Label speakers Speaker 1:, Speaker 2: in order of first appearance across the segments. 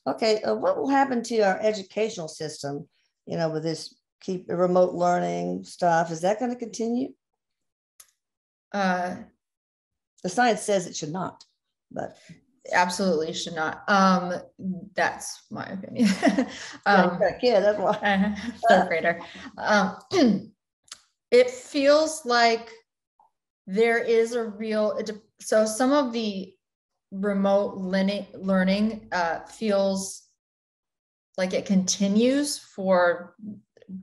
Speaker 1: Okay, what will happen to our educational system, with this keep remote learning stuff? Is that going to continue? The science says it should not, but
Speaker 2: absolutely should not. That's my opinion.
Speaker 1: Yeah, that's why.
Speaker 2: Third grader. It feels like there is a real, so some of the remote learning feels like it continues for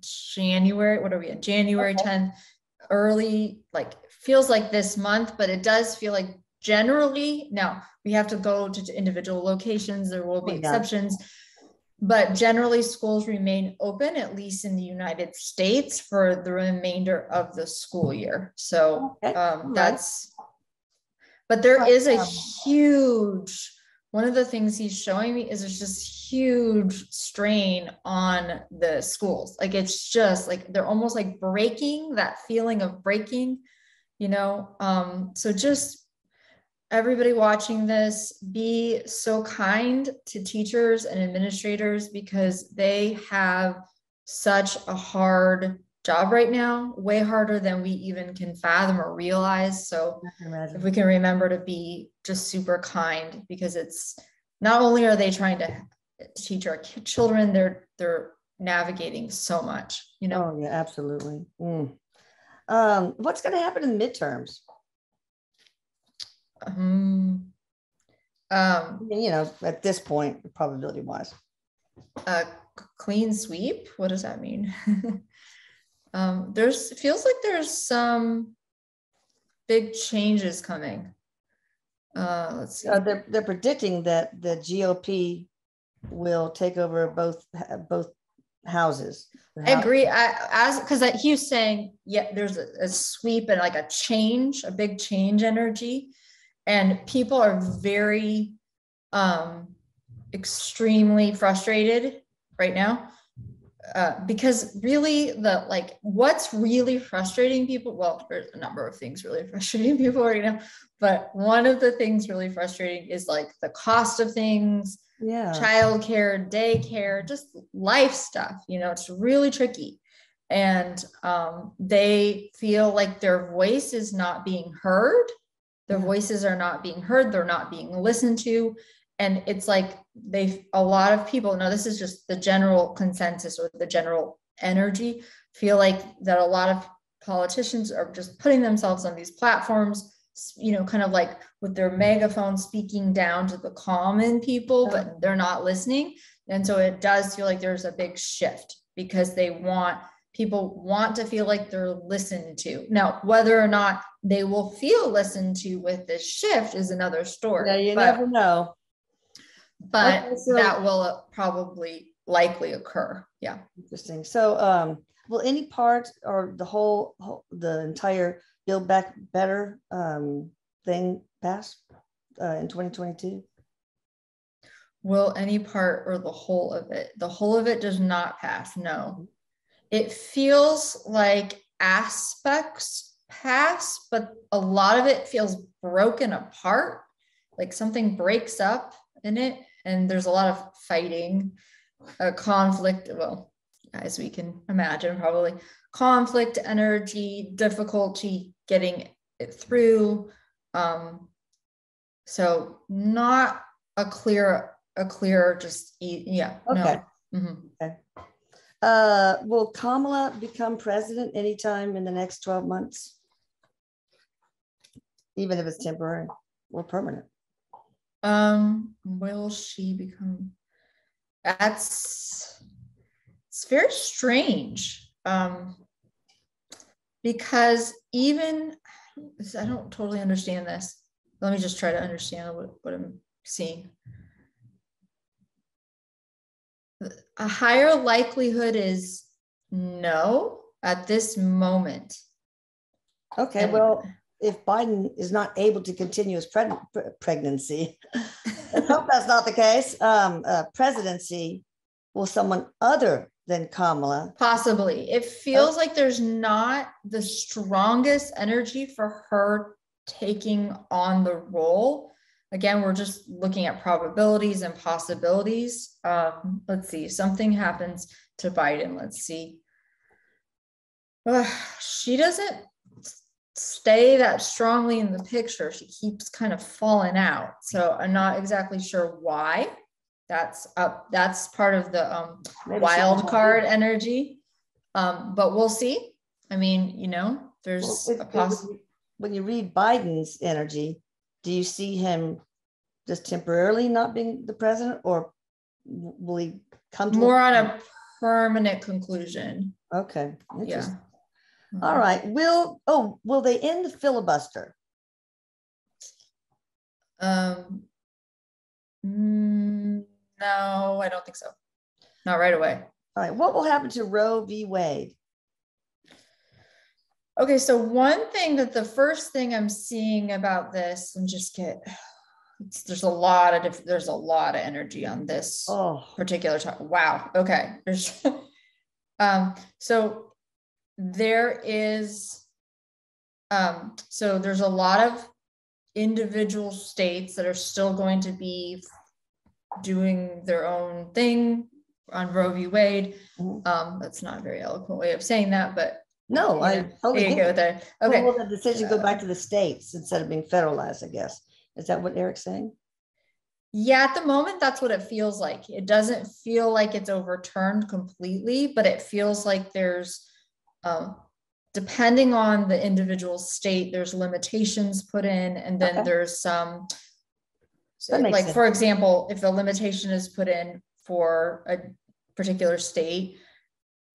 Speaker 2: January. What are we at? January 10th, early, like feels like this month, but it does feel like generally, now we have to go to individual locations. There will be exceptions, but generally schools remain open, at least in the United States, for the remainder of the school year. So that's, but there is a huge, one of the things he's showing me is there's just huge strain on the schools. Like, it's just like, they're almost like breaking, that feeling of breaking, so just everybody watching this, be so kind to teachers and administrators, because they have such a hard job right now, way harder than we even can fathom or realize. So if we can remember to be just super kind, because it's not only are they trying to teach our children, they're navigating so much,
Speaker 1: Oh yeah, absolutely. What's going to happen in the midterms? At this point, probability wise,
Speaker 2: clean sweep. What does that mean? It feels like there's some big changes coming. Let's see.
Speaker 1: They're predicting that the GOP will take over both houses.
Speaker 2: I agree. Because he was saying, yeah, there's a sweep and like a change, a big change energy, and people are very extremely frustrated right now. Because really what's really frustrating people, well, there's a number of things really frustrating people right now, but one of the things really frustrating is like the cost of things, childcare, daycare, just life stuff, it's really tricky. And they feel like their voice is not being heard. Their voices are not being heard. They're not being listened to. And it's like a lot of people, now this is just the general consensus or the general energy, feel like that a lot of politicians are just putting themselves on these platforms, kind of like with their megaphone speaking down to the common people, but they're not listening. And so it does feel like there's a big shift, because people want to feel like they're listened to. Now, whether or not they will feel listened to with this shift is another story.
Speaker 1: Yeah, you never know.
Speaker 2: But that will probably likely occur. Yeah.
Speaker 1: Interesting. So will any part or the entire Build Back Better thing pass in 2022?
Speaker 2: Will any part or the whole of it? The whole of it does not pass. No. It feels like aspects pass, but a lot of it feels broken apart, like something breaks up in it, and there's a lot of fighting, conflict, well, as we can imagine, probably conflict, energy, difficulty getting it through. So not a clear just yeah.
Speaker 1: Okay.
Speaker 2: No. Mm-hmm.
Speaker 1: Okay. Will Kamala become president anytime in the next 12 months? Even if it's temporary or permanent?
Speaker 2: Will she become? It's very strange. Because even, I don't totally understand this. Let me just try to understand what I'm seeing. A higher likelihood is no at this moment.
Speaker 1: Okay, well, if Biden is not able to continue his pregnancy, I hope that's not the case, presidency, will someone other than Kamala?
Speaker 2: Possibly. It feels like there's not the strongest energy for her taking on the role. again, we're just looking at probabilities and possibilities. Let's see, something happens to Biden. Let's see. She doesn't stay that strongly in the picture. She keeps kind of falling out. So I'm not exactly sure why. That's part of the wild card energy. But we'll see. I mean, you know, there's
Speaker 1: when you read Biden's energy, do you see him just temporarily not being the president, or will he come to
Speaker 2: more on a permanent conclusion?
Speaker 1: Okay.
Speaker 2: Yeah.
Speaker 1: All right. Will they end the filibuster?
Speaker 2: No, I don't think so. Not right away.
Speaker 1: All right. What will happen to Roe v. Wade?
Speaker 2: Okay, so one thing that the first thing I'm seeing about this, and there's a lot of energy on this particular topic. Wow. Okay. So there is, so there's a lot of individual states that are still going to be doing their own thing on Roe v. Wade. That's not a very eloquent way of saying that, but
Speaker 1: no, I totally get it.
Speaker 2: There. Okay.
Speaker 1: Well, the decision go back to the states instead of being federalized, I guess. Is that what Eric's saying?
Speaker 2: Yeah, at the moment, that's what it feels like. It doesn't feel like it's overturned completely, but it feels like there's, depending on the individual state, there's limitations put in, and then there's some, like, sense. For example, if a limitation is put in for a particular state,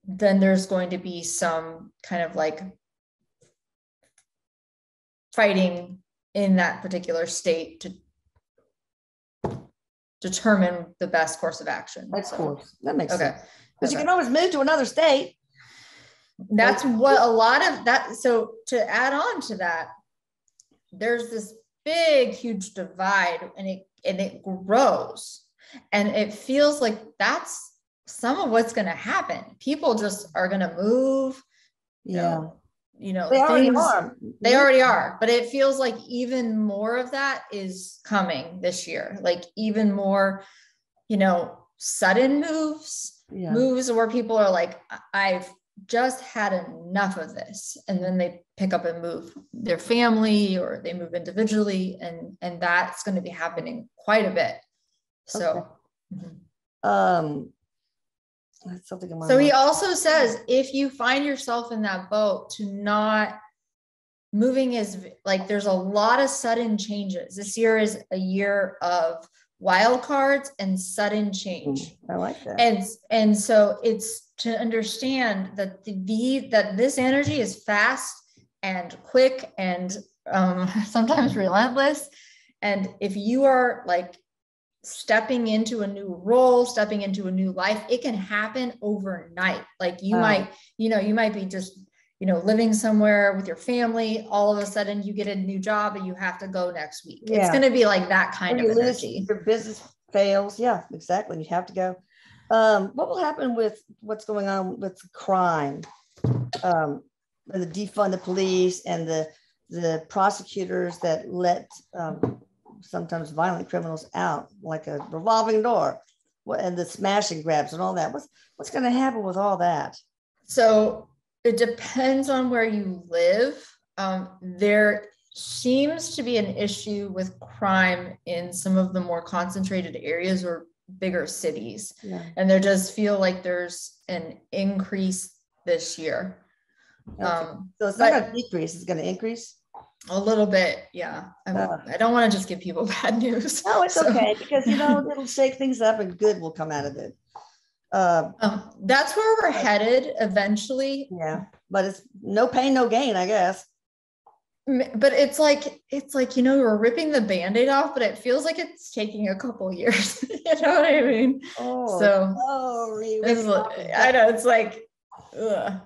Speaker 2: then there's going to be some kind of like fighting in that particular state to determine the best course of action.
Speaker 1: Of course, that makes sense. Because you can always move to another state.
Speaker 2: That's what a lot of that. So to add on to that, there's this big, huge divide, and it grows, and it feels like that's some of what's going to happen. People just are going to move.
Speaker 1: Yeah.
Speaker 2: They already are, but it feels like even more of that is coming this year. Like even more, sudden moves where people are like, I've just had enough of this. And then they pick up and move their family, or they move individually. And that's going to be happening quite a bit. So,
Speaker 1: that's something in my
Speaker 2: mind. He also says, if you find yourself in that boat, to not moving is like, there's a lot of sudden changes. This year is a year of wild cards and sudden change.
Speaker 1: I like that.
Speaker 2: And so it's to understand that that this energy is fast and quick and sometimes relentless. And if you are like stepping into a new role, stepping into a new life, it can happen overnight. Like you might be just, living somewhere with your family. All of a sudden you get a new job and you have to go next week. Yeah. It's going to be like that kind of energy.
Speaker 1: Your business fails. Yeah, exactly. You have to go. What will happen with what's going on with crime? And the defund the police and the prosecutors that let sometimes violent criminals out, like a revolving door, and the smash and grabs and all that. What's going to happen with all that?
Speaker 2: So it depends on where you live. There seems to be an issue with crime in some of the more concentrated areas or bigger cities. Yeah. And there does feel like there's an increase this year.
Speaker 1: Okay. So it's not going to decrease, it's going to increase?
Speaker 2: A little bit, yeah. I don't want to just give people bad news.
Speaker 1: No, it's okay, because it'll shake things up and good will come out of it.
Speaker 2: That's where we're headed eventually.
Speaker 1: Yeah, but it's no pain, no gain, I guess.
Speaker 2: But it's like we're ripping the Band-Aid off, but it feels like it's taking a couple years. You know what I mean? I know, it's like,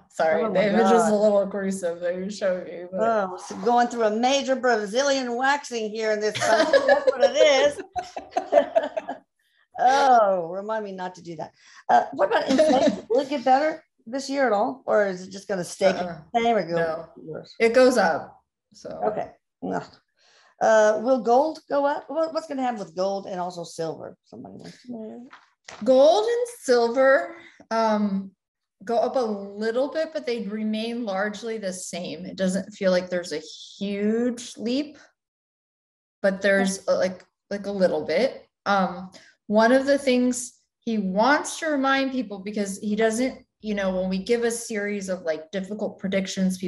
Speaker 2: sorry, the image is a little gruesome that you showed me. But.
Speaker 1: So going through a major Brazilian waxing here in this country. That's what it is. Remind me not to do that. What about inflation? Will it get better this year at all, or is it just going to stay the same or go?
Speaker 2: No, it goes up. So
Speaker 1: okay. Will gold go up? What's going to happen with gold and also silver? Somebody wants to know.
Speaker 2: Gold and silver go up a little bit, but they remain largely the same. It doesn't feel like there's a huge leap, but there's like a little bit. One of the things he wants to remind people, because he doesn't, when we give a series of like difficult predictions,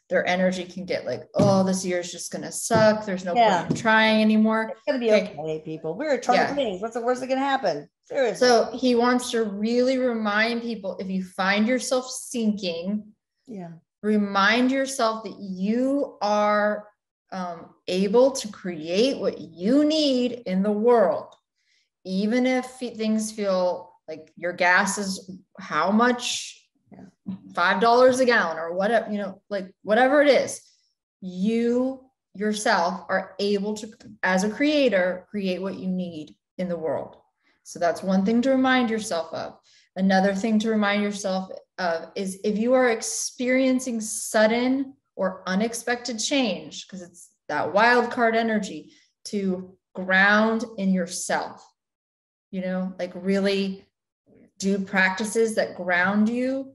Speaker 2: their energy can get like, oh, this year is just going to suck. There's no point in trying anymore.
Speaker 1: It's going to be okay, people. We're eternal beings. What's the worst that can happen? Seriously.
Speaker 2: So he wants to really remind people, if you find yourself sinking, remind yourself that you are able to create what you need in the world. Even if things feel like your gas is how much, $5 a gallon or whatever, like whatever it is, you yourself are able to, as a creator, create what you need in the world. So that's one thing to remind yourself of. Another thing to remind yourself of is, if you are experiencing sudden or unexpected change, because it's that wild card energy, to ground in yourself, like really do practices that ground you,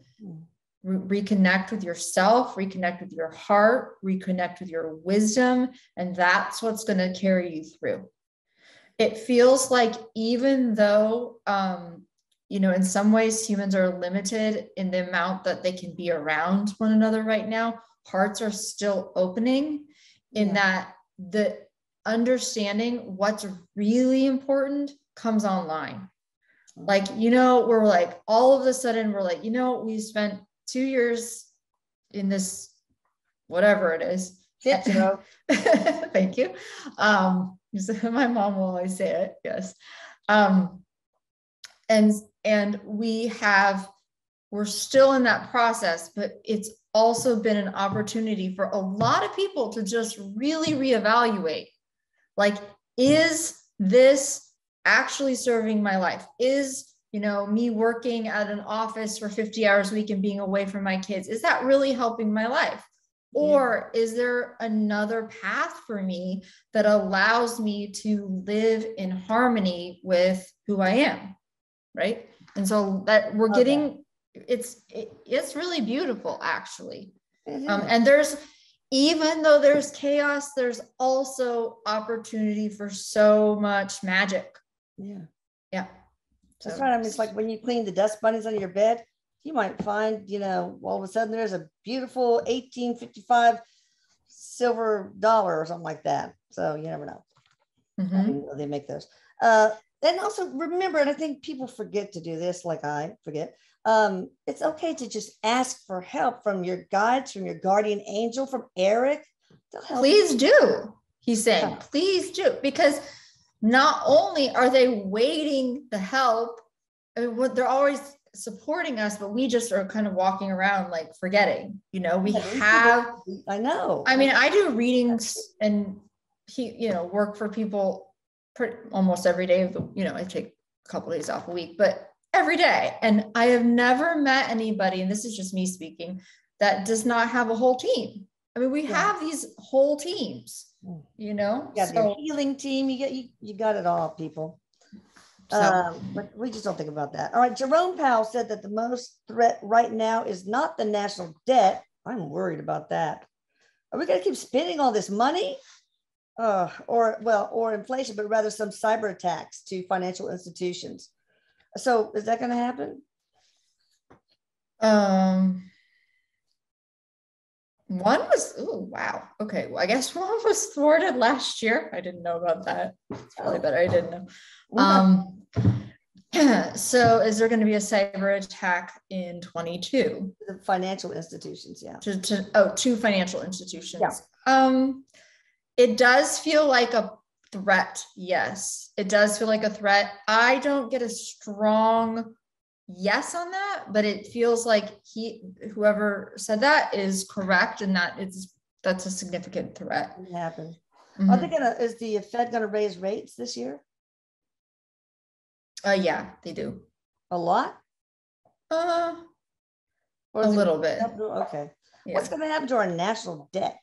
Speaker 2: reconnect with yourself, reconnect with your heart, reconnect with your wisdom. And that's what's going to carry you through. It feels like, even though, in some ways humans are limited in the amount that they can be around one another right now, hearts are still opening in that the understanding what's really important comes online. Like, we're like, all of a sudden we're like, we spent 2 years in this, whatever it is. Thank you. My mom will always say it. Yes. And we're still in that process, but it's also been an opportunity for a lot of people to just really reevaluate. Like, is this actually serving my life? Is, me working at an office for 50 hours a week and being away from my kids, is that really helping my life? Or is there another path for me that allows me to live in harmony with who I am? Right. And so that we're getting, it's really beautiful, actually. And even though there's chaos, there's also opportunity for so much magic. Yeah.
Speaker 1: That's right. I mean, it's like when you clean the dust bunnies under your bed, you might find, all of a sudden there's a beautiful 1855 silver dollar or something like that. So you never know. I didn't know they make those. And also remember, and I think people forget to do this, like I forget, it's okay to just ask for help from your guides, from your guardian angel, from Erik.
Speaker 2: Please do. He's saying, please do, because not only are they waiting to help, they're always supporting us, but we just are kind of walking around like forgetting, I know. I mean, I do readings and work for people almost every day of the, I take a couple of days off a week, but every day. And I have never met anybody, and this is just me speaking, that does not have a whole team. I mean, we have these whole teams, You got
Speaker 1: your healing team, you got it all, people. But we just don't think about that. All right, Jerome Powell said that the most threat right now is not the national debt. I'm worried about that. Are we going to keep spending all this money? Or inflation, but rather some cyber attacks to financial institutions. So is that going to happen?
Speaker 2: One was, wow. Okay. Well, I guess one was thwarted last year. I didn't know about that. It's probably better I didn't know. So is there going to be a cyber attack in 22?
Speaker 1: The financial institutions, yeah.
Speaker 2: To financial institutions. Yeah. It does feel like a threat. Yes, it does feel like a threat. I don't get a strong yes on that, but it feels like whoever said that is correct, and that's a significant threat.
Speaker 1: It happened. Mm-hmm. Are they is the Fed going to raise rates this year?
Speaker 2: Yeah, they do.
Speaker 1: A lot?
Speaker 2: A little bit.
Speaker 1: Okay. Yeah. What's going to happen to our national debt?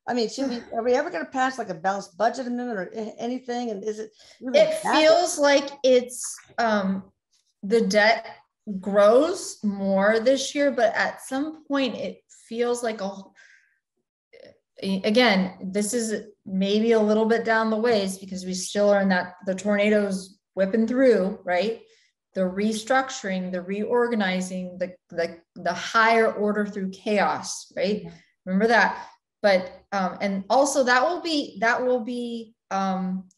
Speaker 1: I mean, are we ever going to pass like a balanced budget amendment or anything? And is it really
Speaker 2: It feels like it's the debt grows more this year, but at some point it feels like again, this is maybe a little bit down the ways because we still are in that the tornadoes whipping through, right? The restructuring, the reorganizing, the higher order through chaos, right? Mm-hmm. Remember that. But and also that will be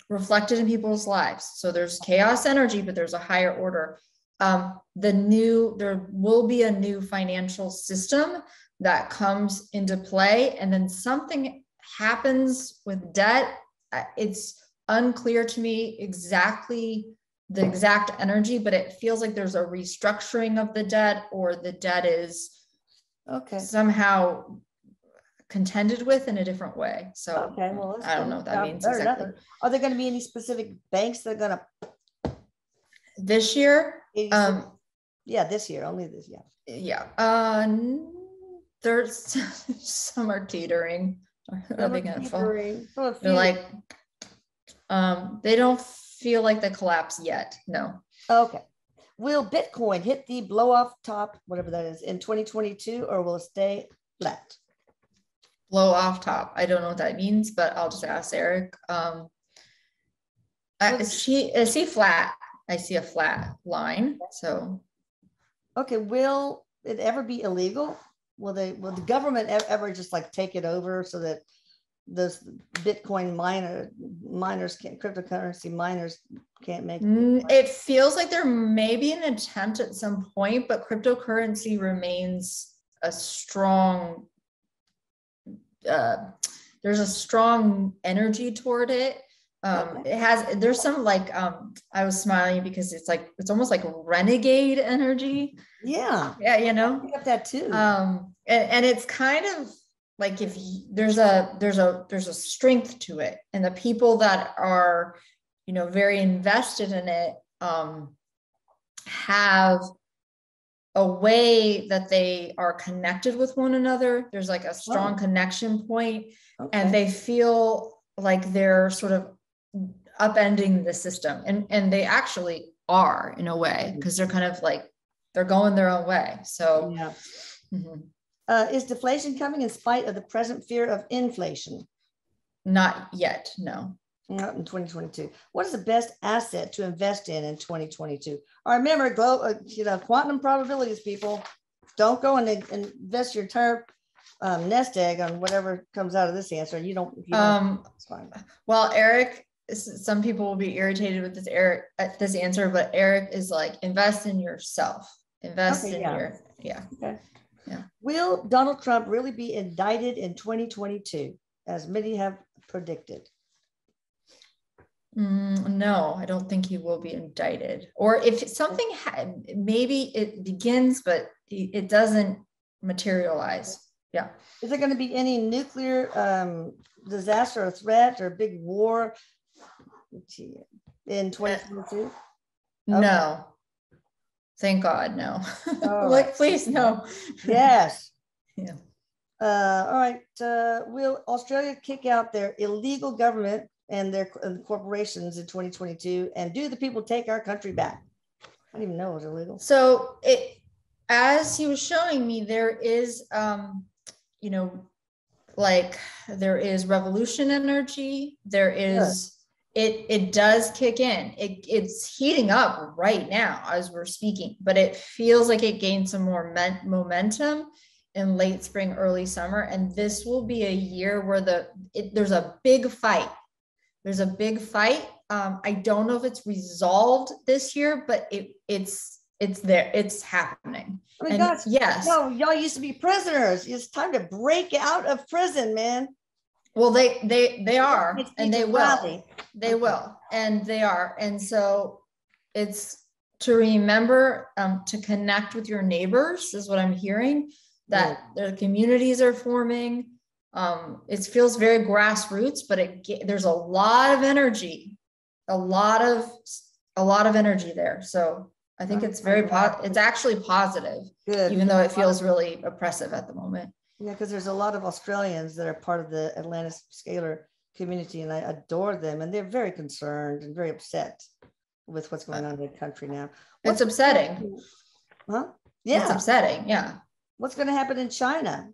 Speaker 2: reflected in people's lives. So there's chaos energy, but there's a higher order. There will be a new financial system that comes into play, and then something happens with debt. It's unclear to me exactly the exact energy, but it feels like there's a restructuring of the debt, or the debt is somehow contended with in a different way. So well, I don't know what that means exactly.
Speaker 1: Are there going to be any specific banks that are going to
Speaker 2: this year?
Speaker 1: This year, only this year.
Speaker 2: Yeah. There's some are teetering. They're like they don't feel like the collapse yet. No.
Speaker 1: Okay. Will Bitcoin hit the blow off top, whatever that is, in 2022, or will it stay flat?
Speaker 2: Blow off top. I don't know what that means, but I'll just ask Erik. I see flat. I see a flat line. So,
Speaker 1: okay. Will it ever be illegal? Will the government ever just like take it over so that those Bitcoin miners can't, cryptocurrency miners can't make it?
Speaker 2: It feels like there may be an attempt at some point, but cryptocurrency remains a strong. There's a strong energy toward it. There's some like I was smiling because it's almost like renegade energy.
Speaker 1: Yeah,
Speaker 2: you know,
Speaker 1: I got that too.
Speaker 2: And it's kind of like if there's a strength to it, and the people that are, very invested in it have a way that they are connected with one another. There's like a strong connection point, and they feel like they're sort of upending the system, and they actually are in a way, because they're kind of like they're going their own way. So
Speaker 1: yeah. Is deflation coming in spite of the present fear of inflation?
Speaker 2: Not yet, no.
Speaker 1: Not in 2022. What is the best asset to invest in 2022? Remember, quantum probabilities, people. Don't go and invest your entire nest egg on whatever comes out of this answer. You don't. It's fine.
Speaker 2: Well, Erik, some people will be irritated with this answer, but Erik is like, invest in yourself. Invest in your.
Speaker 1: Okay. Yeah. Will Donald Trump really be indicted in 2022, as many have predicted?
Speaker 2: No, I don't think he will be indicted. Or if something maybe it begins, but it doesn't materialize. Yeah.
Speaker 1: Is there going to be any nuclear disaster or threat or big war in 2022?
Speaker 2: No. Thank God, no. Please, no.
Speaker 1: Yes.
Speaker 2: Yeah.
Speaker 1: All right. Will Australia kick out their illegal government and their corporations in 2022? And do the people take our country back? I didn't even know it was illegal. So
Speaker 2: as he was showing me, there is, there is revolution energy. There is. It does kick in. It's heating up right now as we're speaking, but it feels like it gained some more momentum in late spring, early summer. And this will be a year where there's a big fight. There's a big fight. I don't know if it's resolved this year, but it's there. It's happening.
Speaker 1: Oh my gosh. Yes. No, y'all used to be prisoners. It's time to break out of prison, man.
Speaker 2: Well, they are, and they will. They will, and they are. And so it's to remember to connect with your neighbors is what I'm hearing, that the communities are forming. It feels very grassroots, but there's a lot of energy, a lot of energy there. So I think it's it's actually positive, even though it feels really oppressive at the moment.
Speaker 1: Yeah, because there's a lot of Australians that are part of the Atlantis scalar community, and I adore them, and they're very concerned and very upset with what's going on in the country now.
Speaker 2: It's upsetting.
Speaker 1: Huh? Yeah.
Speaker 2: It's upsetting. Yeah.
Speaker 1: What's going to happen in China?